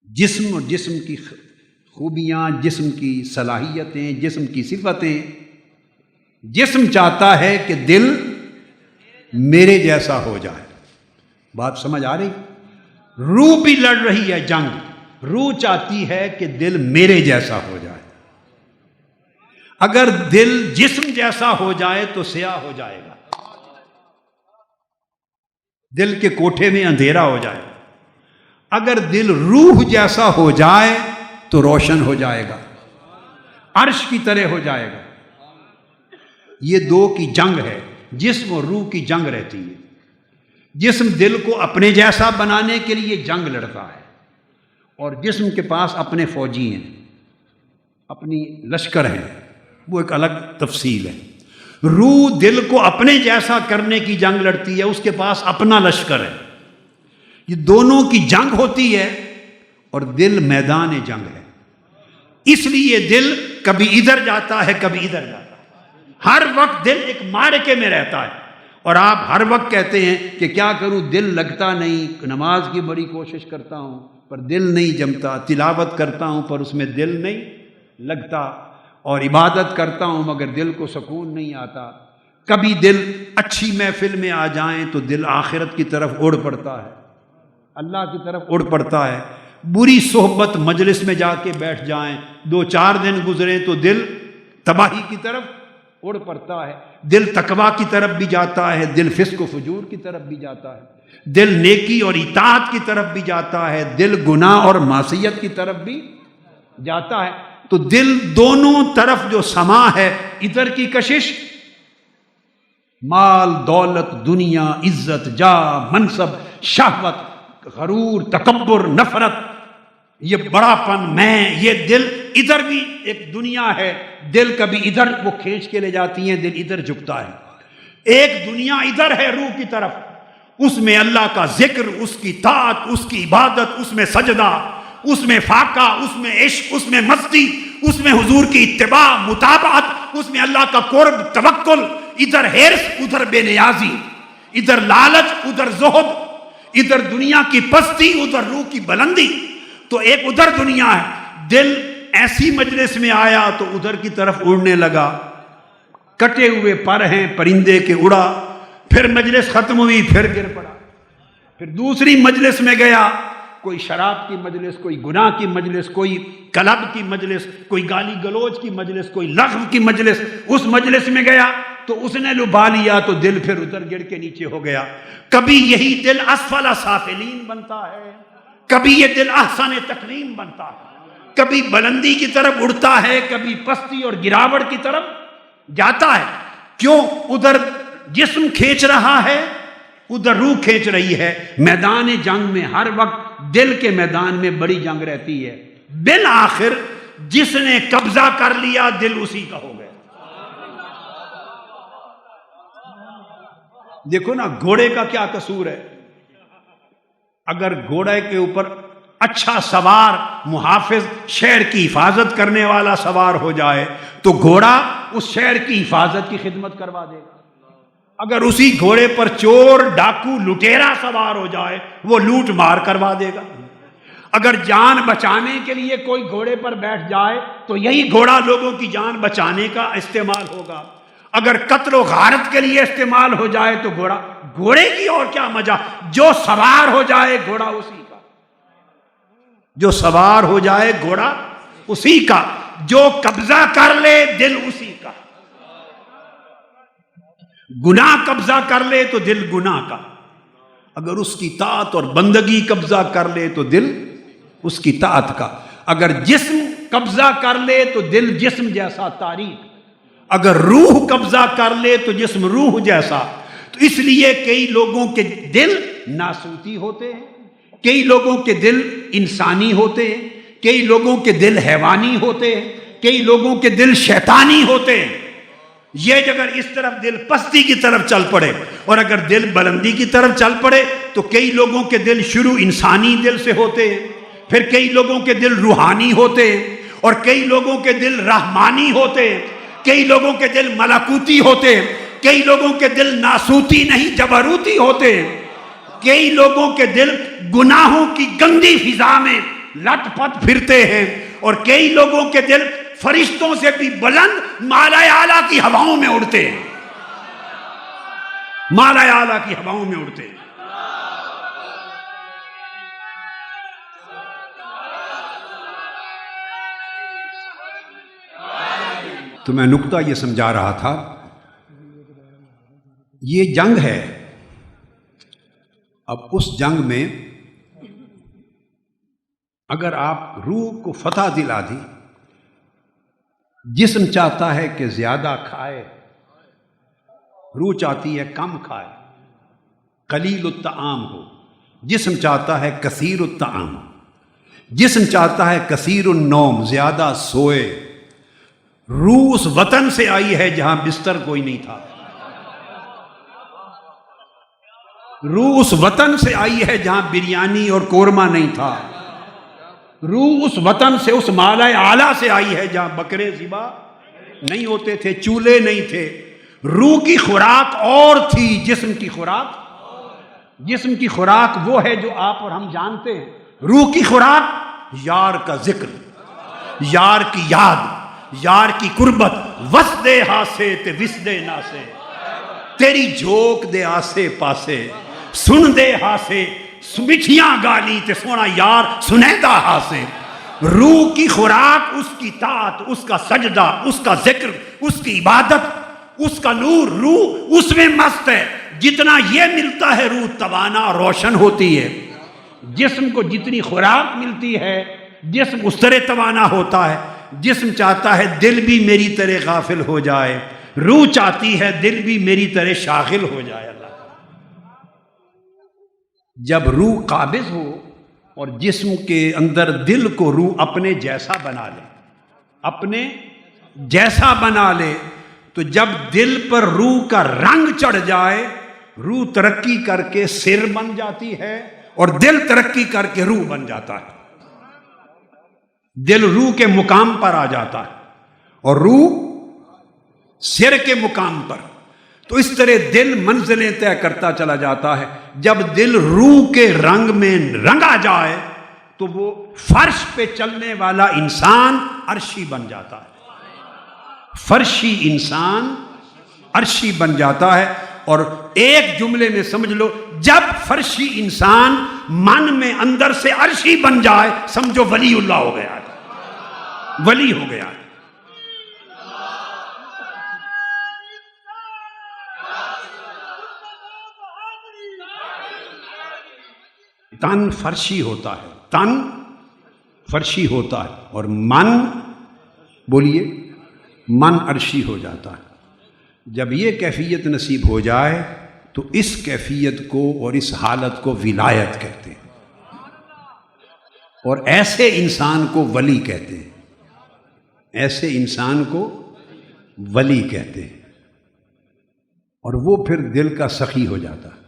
جسم اور جسم کی خوبیاں، جسم کی صلاحیتیں، جسم کی صفتیں، جسم چاہتا ہے کہ دل میرے جیسا ہو جائے۔ بات سمجھ آ رہی؟ روح بھی لڑ رہی ہے جنگ، روح چاہتی ہے کہ دل میرے جیسا ہو جائے۔ اگر دل جسم جیسا ہو جائے تو سیاہ ہو جائے گا، دل کے کوٹھے میں اندھیرا ہو جائے۔ اگر دل روح جیسا ہو جائے تو روشن ہو جائے گا، عرش کی طرح ہو جائے گا۔ یہ دو کی جنگ ہے، جسم اور روح کی جنگ رہتی ہے۔ جسم دل کو اپنے جیسا بنانے کے لیے جنگ لڑتا ہے، اور جسم کے پاس اپنے فوجی ہیں، اپنی لشکر ہیں، وہ ایک الگ تفصیل ہے۔ روح دل کو اپنے جیسا کرنے کی جنگ لڑتی ہے، اس کے پاس اپنا لشکر ہے۔ یہ دونوں کی جنگ ہوتی ہے، اور دل میدان جنگ ہے۔ اس لیے دل کبھی ادھر جاتا ہے، کبھی ادھر جاتا ہے۔ ہر وقت دل ایک معرکے میں رہتا ہے، اور آپ ہر وقت کہتے ہیں کہ کیا کروں، دل لگتا نہیں، نماز کی بڑی کوشش کرتا ہوں پر دل نہیں جمتا، تلاوت کرتا ہوں پر اس میں دل نہیں لگتا، اور عبادت کرتا ہوں مگر دل کو سکون نہیں آتا۔ کبھی دل اچھی محفل میں آ جائیں تو دل آخرت کی طرف اڑ پڑتا ہے، اللہ کی طرف اڑ پڑتا ہے۔ بری صحبت مجلس میں جا کے بیٹھ جائیں، 2-4 دن گزریں تو دل تباہی کی طرف اڑ پڑتا ہے۔ دل تقویٰ کی طرف بھی جاتا ہے، دل فسق و فجور کی طرف بھی جاتا ہے، دل نیکی اور اطاعت کی طرف بھی جاتا ہے، دل گناہ اور معصیت کی طرف بھی جاتا ہے۔ تو دل دونوں طرف جو سما ہے، ادھر کی کشش مال، دولت، دنیا، عزت، جاہ، منصب، شہوت، غرور، تکبر، نفرت، یہ بڑا پن، میں، یہ دل ادھر بھی ایک دنیا ہے۔ دل کبھی ادھر وہ کھینچ کے لے جاتی ہیں، دل ادھر جھکتا ہے۔ ایک دنیا ادھر ہے روح کی طرف، اس میں اللہ کا ذکر، اس کی طاعت، اس کی عبادت، اس میں سجدہ، اس میں فاقہ، اس میں عشق، اس میں مستی، اس میں حضور کی اتباع، متابعت، اس میں اللہ کا قرب، توکل۔ ادھر ہرس، ادھر بے نیازی، ادھر لالچ، ادھر زہد، ادھر دنیا کی پستی، ادھر روح کی بلندی۔ تو ایک ادھر دنیا ہے. دل ایسی مجلس میں آیا تو ادھر کی طرف اڑنے لگا. کٹے ہوئے پر ہیں پرندے کے اڑا. پھر مجلس ختم ہوئی پھر گر پڑا. پھر دوسری مجلس میں گیا, کوئی شراب کی مجلس, کوئی گناہ کی مجلس, کوئی کلب کی مجلس, کوئی گالی گلوچ کی مجلس, کوئی لغو کی مجلس. اس مجلس میں گیا تو اس نے لبھا لیا تو دل پھر ادھر گر کے نیچے ہو گیا. کبھی یہی دل اسفل سافلین بنتا ہے, کبھی یہ دل احسن تقویم بنتا ہے, کبھی بلندی کی طرف اڑتا ہے, کبھی پستی اور گراوٹ کی طرف جاتا ہے. کیوں؟ ادھر جسم کھینچ رہا ہے, ادھر روح کھینچ رہی ہے. میدان جنگ میں ہر وقت دل کے میدان میں بڑی جنگ رہتی ہے. بالآخر جس نے قبضہ کر لیا دل اسی کا ہو گیا. دیکھو نا گھوڑے کا کیا قصور ہے. اگر گھوڑے کے اوپر اچھا سوار, محافظ, شہر کی حفاظت کرنے والا سوار ہو جائے تو گھوڑا اس شہر کی حفاظت کی خدمت کروا دے گا. اگر اسی گھوڑے پر چور, ڈاکو, لٹیرا سوار ہو جائے وہ لوٹ مار کروا دے گا. اگر جان بچانے کے لیے کوئی گھوڑے پر بیٹھ جائے تو یہی گھوڑا لوگوں کی جان بچانے کا استعمال ہوگا. اگر قتل و غارت کے لیے استعمال ہو جائے تو گھوڑے کی اور کیا مزہ. جو سوار ہو جائے گھوڑا اسی کا, جو سوار ہو جائے گھوڑا اسی کا, جو قبضہ کر لے دل اسی کا. گناہ قبضہ کر لے تو دل گناہ کا, اگر اس کی طاعت اور بندگی قبضہ کر لے تو دل اس کی طاعت کا. اگر جسم قبضہ کر لے تو دل جسم جیسا تاریک, اگر روح قبضہ کر لے تو جسم روح جیسا. تو اس لیے کئی لوگوں کے دل ناسوتی ہوتے ہیں, کئی لوگوں کے دل انسانی ہوتے ہیں, کئی لوگوں کے دل حیوانی ہوتے ہیں, کئی لوگوں کے دل شیطانی ہوتے ہیں. یہ اگر اس طرف دل پستی کی طرف چل پڑے اور اگر دل بلندی کی طرف چل پڑے تو کئی لوگوں کے دل شروع انسانی دل سے ہوتے ہیں, پھر کئی لوگوں کے دل روحانی ہوتے ہیں, اور کئی لوگوں کے دل رحمانی ہوتے ہیں, کئی لوگوں کے دل ملکوتی ہوتے ہیں, کئی لوگوں کے دل ناسوتی نہیں جبروتی ہوتے ہیں, کئی لوگوں کے دل گناہوں کی گندی فضا میں لٹ پٹ پھرتے ہیں, اور کئی لوگوں کے دل فرشتوں سے بھی بلند مالا اعلیٰ کی ہواؤں میں اڑتے ہیں, مالا اعلیٰ کی ہواؤں میں اڑتے ہیں. تو میں نقطہ یہ سمجھا رہا تھا, یہ جنگ ہے. اب اس جنگ میں اگر آپ روح کو فتح دلا دی, جسم چاہتا ہے کہ زیادہ کھائے, روح چاہتی ہے کم کھائے, قلیل الطعام ہو. جسم چاہتا ہے کثیر الطعام, جسم چاہتا ہے کثیر النوم, زیادہ سوئے. روح اس وطن سے آئی ہے جہاں بستر کوئی نہیں تھا, روح اس وطن سے آئی ہے جہاں بریانی اور قورمہ نہیں تھا, روح اس وطن سے, اس مالا اعلیٰ سے آئی ہے جہاں بکرے ذبح نہیں ہوتے تھے, چولہے نہیں تھے. روح کی خوراک اور تھی, جسم کی خوراک, جسم کی خوراک وہ ہے جو آپ اور ہم جانتے ہیں. روح کی خوراک یار کا ذکر, یار کی یاد, یار کی قربت. وس دے ہاسے تے وس دے ناسے, تیری جھوک دے آسے پاسے, سن دے ہاسے مٹھیاں گالی تے سونا یار سنیدہ ہاسے. روح کی خوراک اس کی طاعت, اس کا سجدہ, اس کا ذکر, اس کی عبادت, اس کا نور. روح اس میں مست ہے. جتنا یہ ملتا ہے روح توانا روشن ہوتی ہے. جسم کو جتنی خوراک ملتی ہے جسم اس طرح توانا ہوتا ہے. جسم چاہتا ہے دل بھی میری طرح غافل ہو جائے, روح چاہتی ہے دل بھی میری طرح شاغل ہو جائے. اللہ جب روح قابض ہو اور جسم کے اندر دل کو روح اپنے جیسا بنا لے, اپنے جیسا بنا لے, تو جب دل پر روح کا رنگ چڑھ جائے, روح ترقی کر کے سر بن جاتی ہے اور دل ترقی کر کے روح بن جاتا ہے. دل روح کے مقام پر آ جاتا ہے اور روح سر کے مقام پر. تو اس طرح دل منزلیں طے کرتا چلا جاتا ہے. جب دل روح کے رنگ میں رنگا جائے تو وہ فرش پہ چلنے والا انسان عرشی بن جاتا ہے، فرشی انسان عرشی بن جاتا ہے۔ اور ایک جملے میں سمجھ لو، جب فرشی انسان من میں اندر سے عرشی بن جائے سمجھو ولی اللہ ہو گیا ہے، ولی ہو گیا ہے۔ تن فرشی ہوتا ہے، تن فرشی ہوتا ہے، اور من، بولیے، من عرشی ہو جاتا ہے۔ جب یہ کیفیت نصیب ہو جائے تو اس کیفیت کو اور اس حالت کو ولایت کہتے ہیں، اور ایسے انسان کو ولی کہتے ہیں، ایسے انسان کو ولی کہتے ہیں، اور وہ پھر دل کا سخی ہو جاتا ہے۔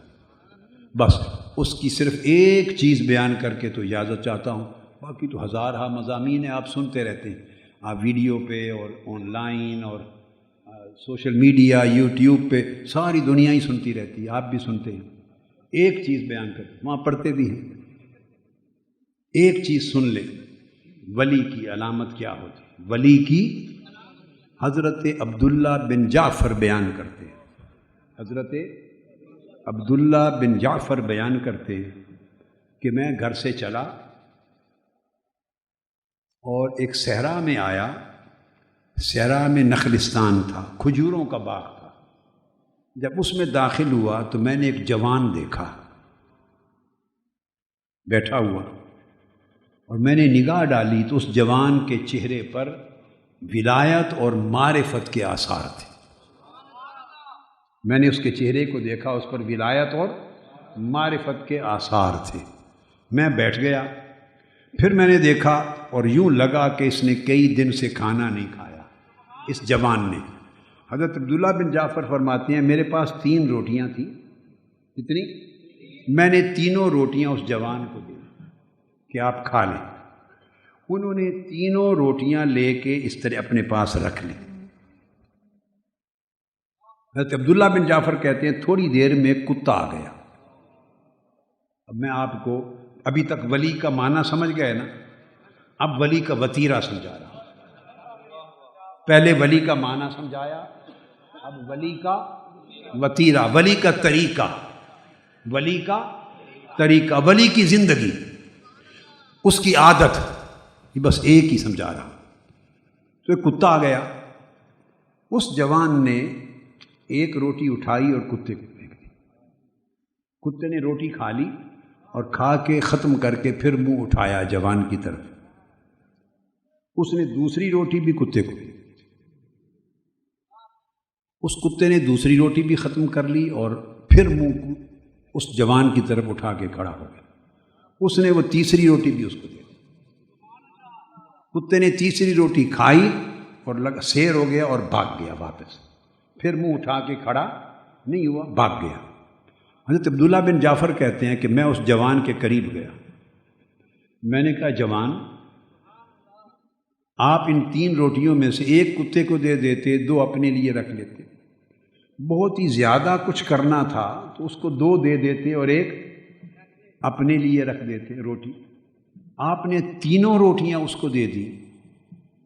بس اس کی صرف ایک چیز بیان کر کے تو اجازت چاہتا ہوں، باقی تو ہزارہ مضامین ہیں، آپ سنتے رہتے ہیں، آپ ویڈیو پہ اور آن لائن اور سوشل میڈیا، یوٹیوب پہ ساری دنیا ہی سنتی رہتی ہے، آپ بھی سنتے ہیں۔ ایک چیز بیان کرتے، وہاں پڑھتے بھی ہیں، ایک چیز سن لیں، ولی کی علامت کیا ہوتی ہے۔ ولی کی حضرت عبداللہ بن جعفر بیان کرتے ہیں، حضرت عبداللہ بن جعفر بیان کرتے ہیں کہ میں گھر سے چلا اور ایک صحرا میں آیا، صحرا میں نخلستان تھا، کھجوروں کا باغ تھا۔ جب اس میں داخل ہوا تو میں نے ایک جوان دیکھا بیٹھا ہوا، اور میں نے نگاہ ڈالی تو اس جوان کے چہرے پر ولایت اور معرفت کے آثار تھے۔ میں نے اس کے چہرے کو دیکھا، اس پر ولایت اور معرفت کے آثار تھے۔ میں بیٹھ گیا، پھر میں نے دیکھا اور یوں لگا کہ اس نے کئی دن سے کھانا نہیں کھایا، اس جوان نے۔ حضرت عبداللہ بن جعفر فرماتے ہیں میرے پاس 3 روٹیاں تھیں، کتنی؟ میں نے تینوں روٹیاں اس جوان کو دی کہ آپ کھا لیں۔ انہوں نے تینوں روٹیاں لے کے اس طرح اپنے پاس رکھ لیں۔ حضرت عبداللہ بن جعفر کہتے ہیں تھوڑی دیر میں کتا آ گیا۔ اب میں آپ کو ابھی تک ولی کا معنی سمجھ گئے نا، اب ولی کا وتیرہ سمجھا رہا ہوں۔ پہلے ولی کا معنی سمجھایا، اب ولی کا وتیرہ، ولی کا طریقہ، ولی کا طریقہ، ولی کی زندگی، اس کی عادت، بس ایک ہی سمجھا رہا۔ تو ایک کتا آ گیا، اس جوان نے ایک روٹی اٹھائی اور کتے کو پھینک دی۔ کتے نے روٹی کھا لی اور کھا کے ختم کر کے پھر منہ اٹھایا جوان کی طرف، اس نے دوسری روٹی بھی کتے کو پھینک دی۔ اس کتے نے دوسری روٹی بھی ختم کر لی اور پھر منہ اس جوان کی طرف اٹھا کے کھڑا ہو گیا۔ اس نے وہ تیسری روٹی بھی اس کو دے دی۔ کتے نے تیسری روٹی کھائی اور سیر ہو گیا اور بھاگ گیا واپس، پھر منہ اٹھا کے کھڑا نہیں ہوا، بھاگ گیا۔ حضرت عبداللہ بن جعفر کہتے ہیں کہ میں اس جوان کے قریب گیا، میں نے کہا جوان، آپ ان 3 روٹیوں میں سے ایک کتے کو دے دیتے، 2 اپنے لیے رکھ لیتے، بہت ہی زیادہ کچھ کرنا تھا تو اس کو 2 دے دیتے اور ایک اپنے لیے رکھ دیتے روٹی۔ آپ نے تینوں روٹیاں اس کو دے دیں،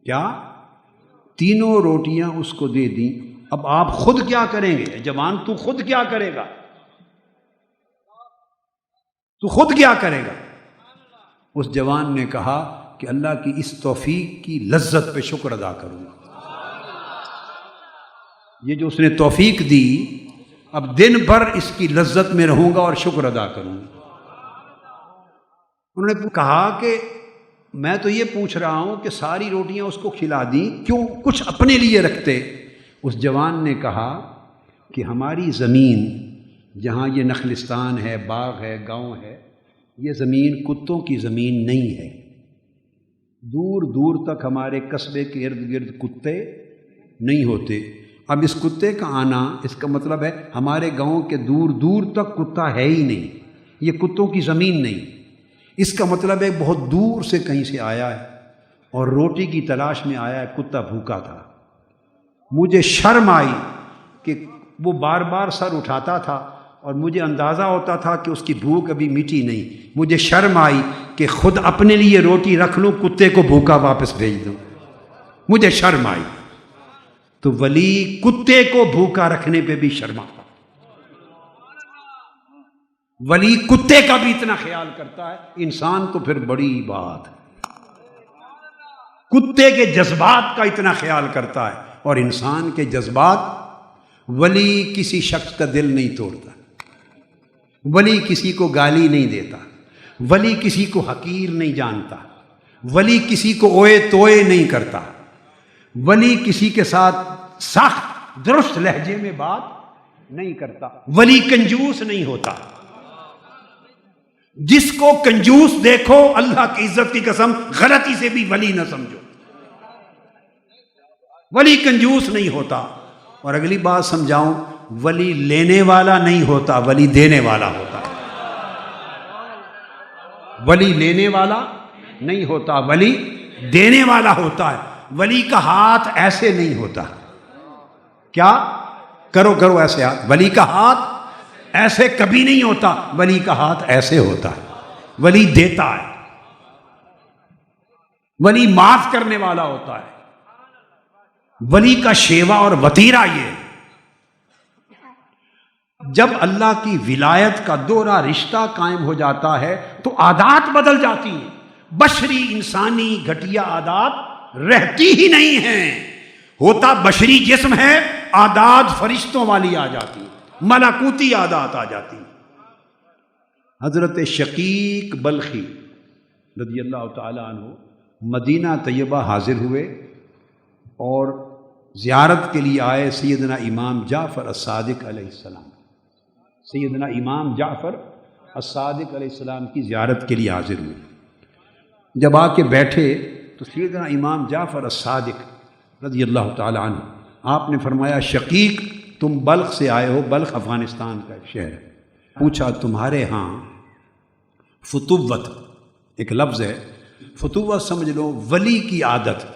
کیا؟ تینوں روٹیاں اس کو دے دیں۔ اب آپ خود کیا کریں گے؟ جوان تو خود کیا کرے گا؟ تو خود کیا کرے گا؟ اس جوان نے کہا کہ اللہ کی اس توفیق کی لذت پہ شکر ادا کروں گا، یہ جو اس نے توفیق دی اب دن بھر اس کی لذت میں رہوں گا اور شکر ادا کروں گا۔ انہوں نے کہا کہ میں تو یہ پوچھ رہا ہوں کہ ساری روٹیاں اس کو کھلا دیں، کیوں کچھ اپنے لیے رکھتے؟ اس جوان نے کہا کہ ہماری زمین جہاں یہ نخلستان ہے، باغ ہے، گاؤں ہے، یہ زمین کتوں کی زمین نہیں ہے۔ دور دور تک ہمارے قصبے کے ارد گرد کتے نہیں ہوتے۔ اب اس کتے کا آنا، اس کا مطلب ہے ہمارے گاؤں کے دور دور تک کتا ہے ہی نہیں، یہ کتوں کی زمین نہیں۔ اس کا مطلب ہے بہت دور سے کہیں سے آیا ہے اور روٹی کی تلاش میں آیا ہے، کتا بھوکا تھا۔ مجھے شرم آئی کہ وہ بار بار سر اٹھاتا تھا اور مجھے اندازہ ہوتا تھا کہ اس کی بھوک ابھی مٹی نہیں. مجھے شرم آئی کہ خود اپنے لیے روٹی رکھ لوں, کتے کو بھوکا واپس بھیج دوں. مجھے شرم آئی. تو ولی کتے کو بھوکا رکھنے پہ بھی شرماتا. ولی کتے کا بھی اتنا خیال کرتا ہے, انسان تو پھر بڑی بات ہے. کتے کے جذبات کا اتنا خیال کرتا ہے, اور انسان کے جذبات. ولی کسی شخص کا دل نہیں توڑتا, ولی کسی کو گالی نہیں دیتا, ولی کسی کو حقیر نہیں جانتا, ولی کسی کو اوئے توئے نہیں کرتا, ولی کسی کے ساتھ سخت درست لہجے میں بات نہیں کرتا, ولی کنجوس نہیں ہوتا. جس کو کنجوس دیکھو اللہ کی عزت کی قسم غلطی سے بھی ولی نہ سمجھو. ولی کنجوس نہیں ہوتا. اور اگلی بات سمجھاؤں, ولی لینے والا نہیں ہوتا, ولی دینے والا ہوتا. ولی لینے والا نہیں ہوتا, ولی دینے والا ہوتا ہے. ولی کا ہاتھ ایسے نہیں ہوتا. کیا کرو ایسے ہاتھ. ولی کا ہاتھ ایسے کبھی نہیں ہوتا, ولی کا ہاتھ ایسے ہوتا ہے. ولی دیتا ہے, ولی معاف کرنے والا ہوتا ہے. ولی کا شیوا اور وتیرہ یہ, جب اللہ کی ولایت کا دوہرا رشتہ قائم ہو جاتا ہے تو عادات بدل جاتی ہیں. بشری انسانی گھٹیا عادات رہتی ہی نہیں ہیں. ہوتا بشری جسم ہے, عادات فرشتوں والی آ جاتی ہیں, ملکوتی عادات آ جاتی ہیں. حضرت شقیق بلخی رضی اللہ تعالی عنہ مدینہ طیبہ حاضر ہوئے اور زیارت کے لیے آئے سیدنا امام جعفر الصادق علیہ السلام. سیدنا امام جعفر الصادق علیہ السلام کی زیارت کے لیے حاضر ہوئے. جب آ کے بیٹھے تو سیدنا امام جعفر الصادق رضی اللہ تعالی عنہ آپ نے فرمایا, شقیق تم بلخ سے آئے ہو, بلخ افغانستان کا ایک شہر ہے. پوچھا تمہارے ہاں فتوت ایک لفظ ہے, فتوت سمجھ لو ولی کی عادت.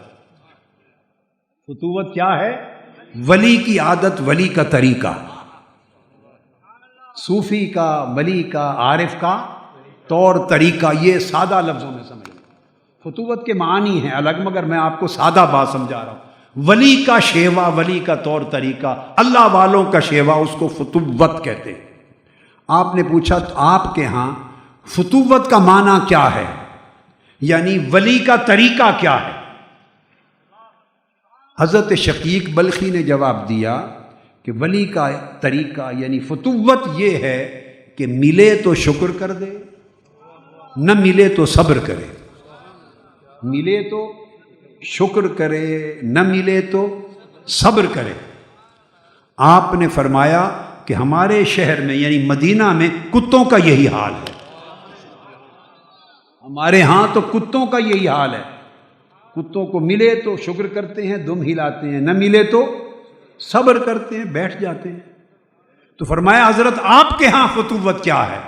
فتوت کیا ہے؟ ولی کی عادت, ولی کا طریقہ. صوفی کا, ولی کا, عارف کا طور طریقہ, یہ سادہ لفظوں میں سمجھ لو. فتوت کے معنی ہیں الگ, مگر میں آپ کو سادہ بات سمجھا رہا ہوں. ولی کا شیوا, ولی کا طور طریقہ, اللہ والوں کا شیوا, اس کو فتوت کہتے ہیں. آپ نے پوچھا تو آپ کے ہاں فتوت کا معنی کیا ہے, یعنی ولی کا طریقہ کیا ہے؟ حضرت شقیق بلخی نے جواب دیا کہ ولی کا طریقہ یعنی فتوت یہ ہے کہ ملے تو شکر کر دے, نہ ملے تو صبر کرے. ملے تو شکر کرے, نہ ملے تو صبر کرے. آپ نے فرمایا کہ ہمارے شہر میں یعنی مدینہ میں کتوں کا یہی حال ہے. ہمارے ہاں تو کتوں کا یہی حال ہے. کتوں کو ملے تو شکر کرتے ہیں, دم ہلاتے ہیں, نہ ملے تو صبر کرتے ہیں, بیٹھ جاتے ہیں. تو فرمایا حضرت آپ کے ہاں فتوت کیا ہے,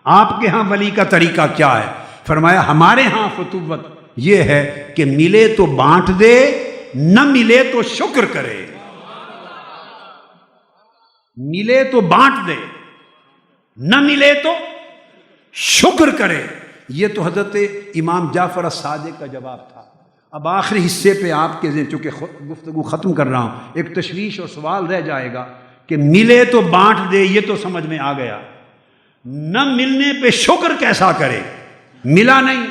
آپ کے ہاں ولی کا طریقہ کیا ہے؟ فرمایا ہمارے ہاں فتوت یہ ہے کہ ملے تو بانٹ دے, نہ ملے تو شکر کرے. ملے تو بانٹ دے, نہ ملے تو شکر کرے. یہ تو حضرت امام جعفر الصادق کا جواب تھا. اب آخری حصے پہ آپ کے ذہن, چونکہ گفتگو ختم کر رہا ہوں, ایک تشویش اور سوال رہ جائے گا کہ ملے تو بانٹ دے, یہ تو سمجھ میں آ گیا, نہ ملنے پہ شکر کیسا کرے؟ ملا نہیں,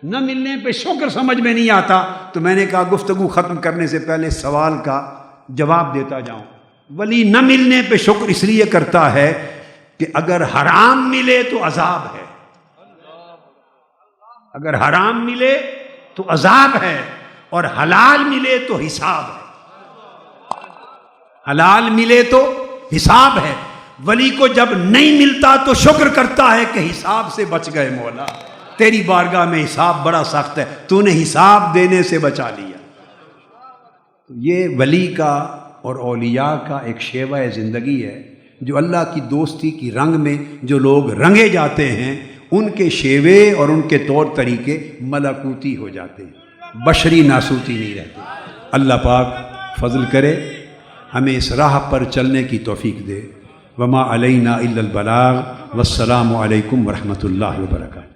نہ ملنے پہ شکر سمجھ میں نہیں آتا. تو میں نے کہا گفتگو ختم کرنے سے پہلے سوال کا جواب دیتا جاؤں. ولی نہ ملنے پہ شکر اس لیے کرتا ہے کہ اگر حرام ملے تو عذاب ہے, اگر حرام ملے تو عذاب ہے, اور حلال ملے تو حساب ہے. حلال ملے تو حساب ہے. ولی کو جب نہیں ملتا تو شکر کرتا ہے کہ حساب سے بچ گئے, مولا تیری بارگاہ میں حساب بڑا سخت ہے, تو نے حساب دینے سے بچا لیا. یہ ولی کا اور اولیاء کا ایک شیوہ زندگی ہے جو اللہ کی دوستی کی رنگ میں جو لوگ رنگے جاتے ہیں, ان کے شیوے اور ان کے طور طریقے ملکوتی ہو جاتے ہیں, بشری ناسوتی نہیں رہتے. اللہ پاک فضل کرے, ہمیں اس راہ پر چلنے کی توفیق دے. وما علینا الا البلاغ والسلام علیکم ورحمۃ اللہ وبرکاتہ۔